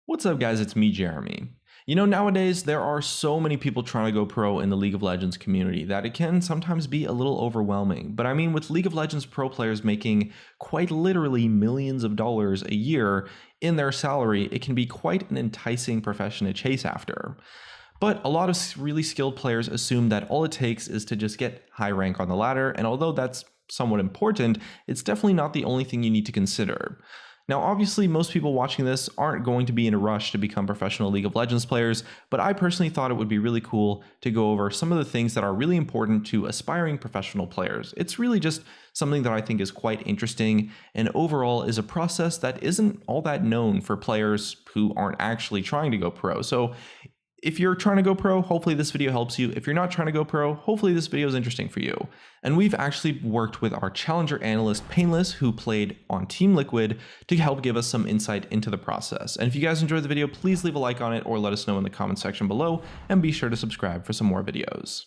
What's up, guys? It's me, Jeremy. Nowadays there are so many people trying to go pro in the League of Legends community that it can sometimes be a little overwhelming. But I mean, with League of Legends pro players making quite literally millions of dollars a year in their salary, it can be quite an enticing profession to chase after. But a lot of really skilled players assume that all it takes is to just get high rank on the ladder, and although that's somewhat important, it's definitely not the only thing you need to consider. Now, obviously, most people watching this aren't going to be in a rush to become professional League of Legends players, but I personally thought it would be really cool to go over some of the things that are really important to aspiring professional players. It's really just something that I think is quite interesting, and overall is a process that isn't all that known for players who aren't actually trying to go pro. So if you're trying to go pro, hopefully this video helps you. If you're not trying to go pro, hopefully this video is interesting for you. And we've actually worked with our challenger analyst, Painless, who played on Team Liquid, to help give us some insight into the process. And if you guys enjoyed the video, please leave a like on it or let us know in the comment section below, and be sure to subscribe for some more videos.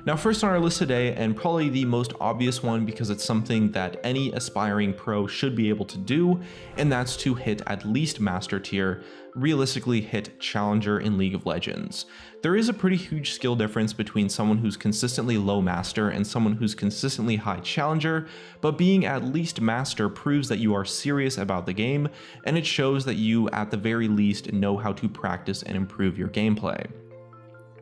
Now, first on our list today, and probably the most obvious one because it's something that any aspiring pro should be able to do, and that's to hit at least master tier, realistically hit challenger in League of Legends. There is a pretty huge skill difference between someone who's consistently low master and someone who's consistently high challenger, but being at least master proves that you are serious about the game, and it shows that you at the very least know how to practice and improve your gameplay.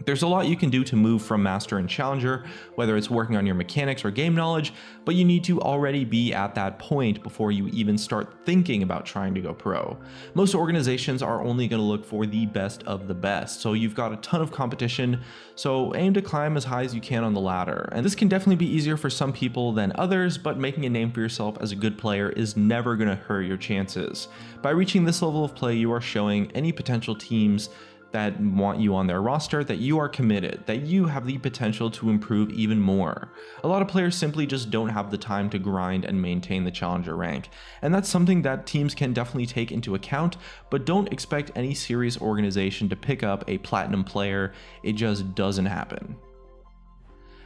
There's a lot you can do to move from master and challenger, whether it's working on your mechanics or game knowledge, but you need to already be at that point before you even start thinking about trying to go pro. Most organizations are only going to look for the best of the best, so you've got a ton of competition, so aim to climb as high as you can on the ladder. And this can definitely be easier for some people than others, but making a name for yourself as a good player is never going to hurt your chances. By reaching this level of play, you are showing any potential teams that want you on their roster that you are committed, that you have the potential to improve even more. A lot of players simply just don't have the time to grind and maintain the challenger rank, and that's something that teams can definitely take into account, but don't expect any serious organization to pick up a platinum player. It just doesn't happen.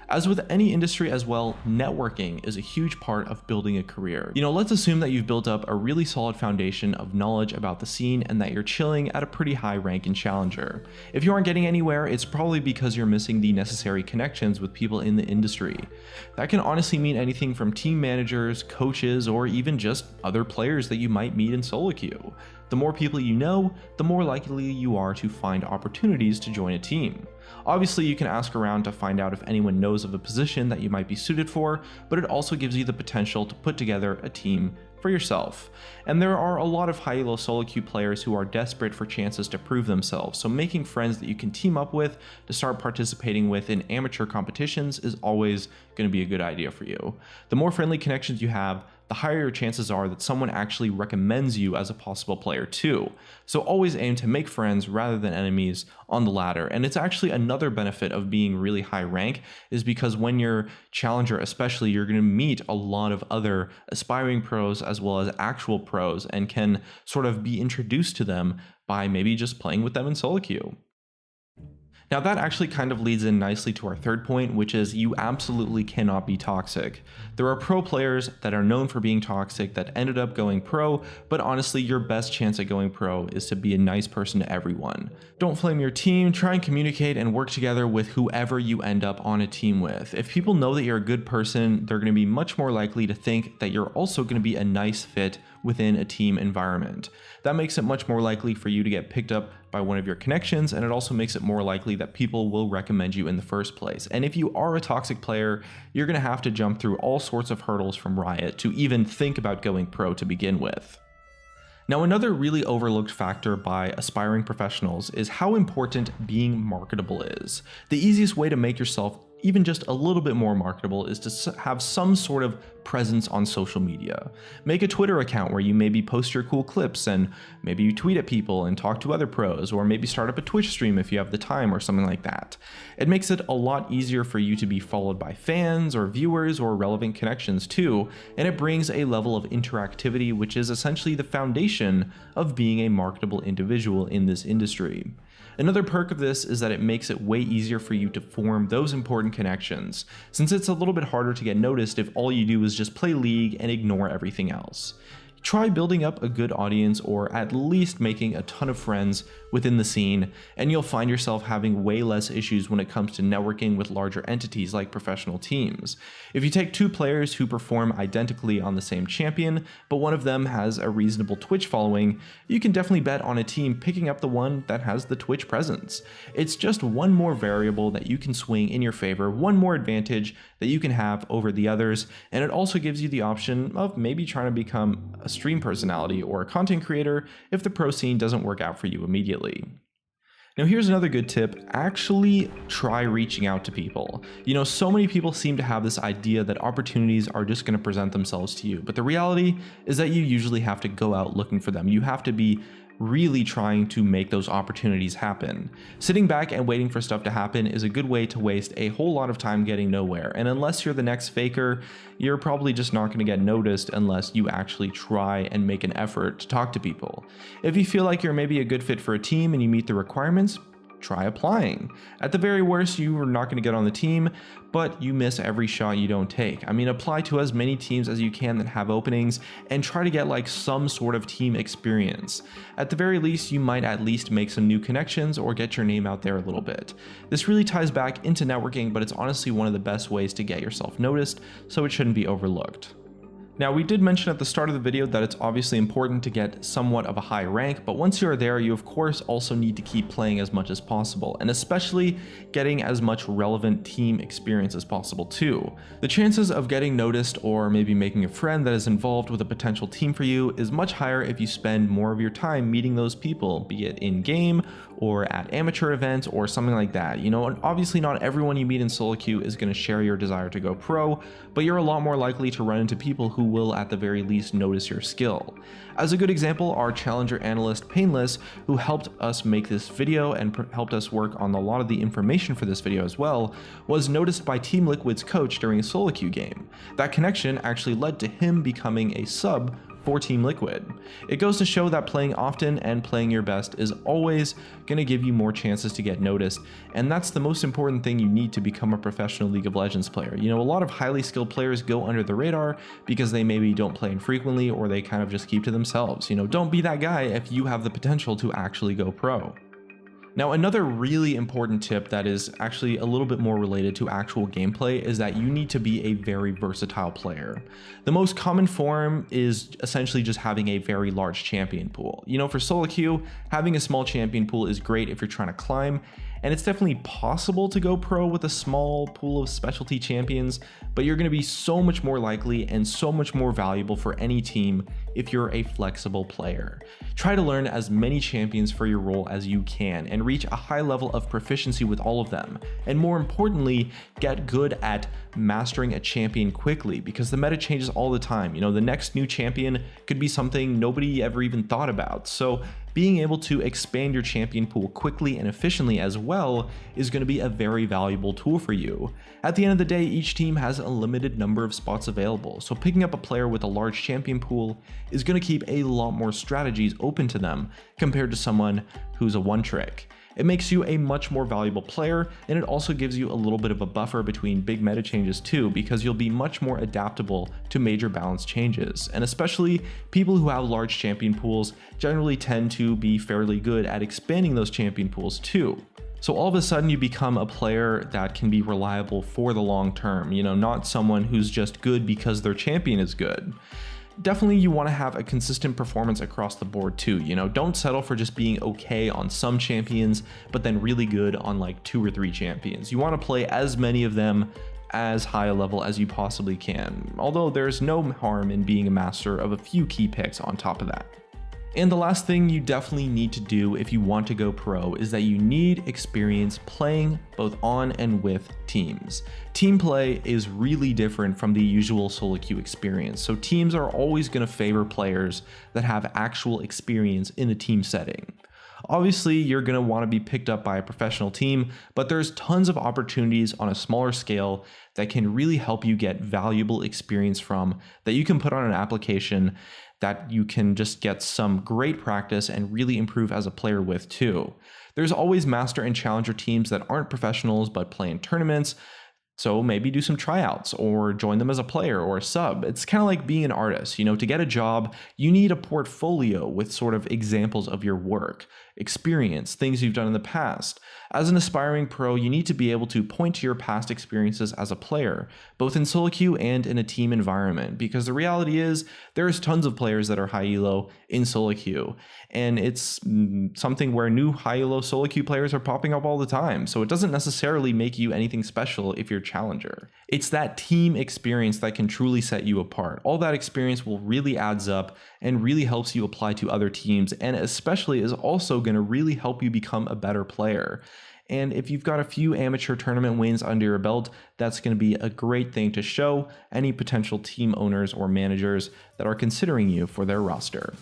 As with any industry as well, networking is a huge part of building a career. Let's assume that you've built up a really solid foundation of knowledge about the scene and that you're chilling at a pretty high rank in challenger. If you aren't getting anywhere, it's probably because you're missing the necessary connections with people in the industry. That can honestly mean anything from team managers, coaches, or even just other players that you might meet in solo queue. The more people you know, the more likely you are to find opportunities to join a team. Obviously, you can ask around to find out if anyone knows of a position that you might be suited for, but it also gives you the potential to put together a team for yourself. And there are a lot of high elo solo queue players who are desperate for chances to prove themselves, so making friends that you can team up with to start participating with in amateur competitions is always going to be a good idea for you. The more friendly connections you have, the higher your chances are that someone actually recommends you as a possible player too. So always aim to make friends rather than enemies on the ladder. And it's actually another benefit of being really high rank is because when you're challenger especially, you're going to meet a lot of other aspiring pros as well as actual pros and can sort of be introduced to them by maybe just playing with them in solo queue. Now that actually kind of leads in nicely to our third point, which is you absolutely cannot be toxic. There are pro players that are known for being toxic that ended up going pro, but honestly your best chance at going pro is to be a nice person to everyone. Don't flame your team, try and communicate and work together with whoever you end up on a team with. If people know that you're a good person, they're going to be much more likely to think that you're also going to be a nice fit within a team environment. That makes it much more likely for you to get picked up by one of your connections, and it also makes it more likely that people will recommend you in the first place. And if you are a toxic player, you're going to have to jump through all sorts of hurdles from Riot to even think about going pro to begin with. Now, another really overlooked factor by aspiring professionals is how important being marketable is. The easiest way to make yourself even just a little bit more marketable is to have some sort of presence on social media. Make a Twitter account where you maybe post your cool clips and maybe you tweet at people and talk to other pros, or maybe start up a Twitch stream if you have the time or something like that. It makes it a lot easier for you to be followed by fans or viewers or relevant connections too, and it brings a level of interactivity which is essentially the foundation of being a marketable individual in this industry. Another perk of this is that it makes it way easier for you to form those important connections, since it's a little bit harder to get noticed if all you do is just play League and ignore everything else. Try building up a good audience, or at least making a ton of friends within the scene, and you'll find yourself having way less issues when it comes to networking with larger entities like professional teams. If you take two players who perform identically on the same champion, but one of them has a reasonable Twitch following, you can definitely bet on a team picking up the one that has the Twitch presence. It's just one more variable that you can swing in your favor, one more advantage that you can have over the others, and it also gives you the option of maybe trying to become a stream personality or a content creator if the pro scene doesn't work out for you immediately. Now here's another good tip: actually try reaching out to people. You know, so many people seem to have this idea that opportunities are just going to present themselves to you, but the reality is that you usually have to go out looking for them. You have to be really trying to make those opportunities happen. Sitting back and waiting for stuff to happen is a good way to waste a whole lot of time getting nowhere, and unless you're the next Faker, you're probably just not going to get noticed unless you actually try and make an effort to talk to people. If you feel like you're maybe a good fit for a team and you meet the requirements, try applying. At the very worst, you are not going to get on the team, but you miss every shot you don't take. I mean, apply to as many teams as you can that have openings and try to get like some sort of team experience. At the very least, you might at least make some new connections or get your name out there a little bit. This really ties back into networking, but it's honestly one of the best ways to get yourself noticed, so it shouldn't be overlooked. Now, we did mention at the start of the video that it's obviously important to get somewhat of a high rank, but once you are there, you of course also need to keep playing as much as possible, and especially getting as much relevant team experience as possible too. The chances of getting noticed or maybe making a friend that is involved with a potential team for you is much higher if you spend more of your time meeting those people, be it in-game or at amateur events or something like that. You know, and obviously not everyone you meet in solo queue is going to share your desire to go pro, but you're a lot more likely to run into people who will at the very least notice your skill. As a good example, our challenger analyst Painless, who helped us make this video and helped us work on a lot of the information for this video as well, was noticed by Team Liquid's coach during a solo queue game. That connection actually led to him becoming a sub for Team Liquid. It goes to show that playing often and playing your best is always going to give you more chances to get noticed, and that's the most important thing you need to become a professional League of Legends player. You know, a lot of highly skilled players go under the radar because they maybe don't play infrequently or they kind of just keep to themselves. You know, don't be that guy if you have the potential to actually go pro. Now, another really important tip that is actually a little bit more related to actual gameplay is that you need to be a very versatile player. The most common form is essentially just having a very large champion pool. You know, for solo queue, having a small champion pool is great if you're trying to climb, and it's definitely possible to go pro with a small pool of specialty champions, but you're going to be so much more likely and so much more valuable for any team if you're a flexible player. Try to learn as many champions for your role as you can and reach a high level of proficiency with all of them, and more importantly, get good at mastering a champion quickly, because the meta changes all the time. You know, the next new champion could be something nobody ever even thought about, so being able to expand your champion pool quickly and efficiently as well is going to be a very valuable tool for you. At the end of the day, each team has a limited number of spots available, so picking up a player with a large champion pool is going to keep a lot more strategies open to them compared to someone who's a one-trick. It makes you a much more valuable player, and it also gives you a little bit of a buffer between big meta changes too, because you'll be much more adaptable to major balance changes. And especially people who have large champion pools generally tend to be fairly good at expanding those champion pools too. So all of a sudden you become a player that can be reliable for the long term, you know, not someone who's just good because their champion is good. Definitely you want to have a consistent performance across the board too. You know, don't settle for just being okay on some champions, but then really good on like 2 or 3 champions. You want to play as many of them as high a level as you possibly can, although there's no harm in being a master of a few key picks on top of that. And the last thing you definitely need to do if you want to go pro is that you need experience playing both on and with teams. Team play is really different from the usual solo queue experience, so teams are always going to favor players that have actual experience in a team setting. Obviously, you're going to want to be picked up by a professional team, but there's tons of opportunities on a smaller scale that can really help you get valuable experience from, that you can put on an application that you can just get some great practice and really improve as a player with too. There's always master and challenger teams that aren't professionals but play in tournaments, So maybe do some tryouts or join them as a player or a sub. It's kind of like being an artist. To get a job, you need a portfolio with sort of examples of your work, experience, things you've done in the past. As an aspiring pro, you need to be able to point to your past experiences as a player, both in solo queue and in a team environment, because the reality is there's tons of players that are high elo in solo queue, and it's something where new high elo solo queue players are popping up all the time, so it doesn't necessarily make you anything special if you're a challenger. It's that team experience that can truly set you apart. All that experience will really adds up and really helps you apply to other teams, and especially is also going to really help you become a better player. And if you've got a few amateur tournament wins under your belt, that's going to be a great thing to show any potential team owners or managers that are considering you for their roster.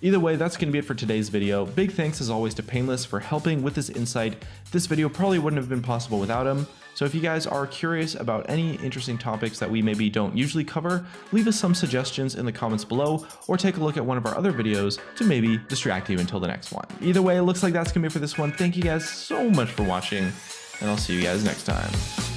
Either way, that's going to be it for today's video. Big thanks as always to Painless for helping with this insight. This video probably wouldn't have been possible without him. So if you guys are curious about any interesting topics that we maybe don't usually cover, leave us some suggestions in the comments below, or take a look at one of our other videos to maybe distract you until the next one. Either way, it looks like that's going to be it for this one. Thank you guys so much for watching, and I'll see you guys next time.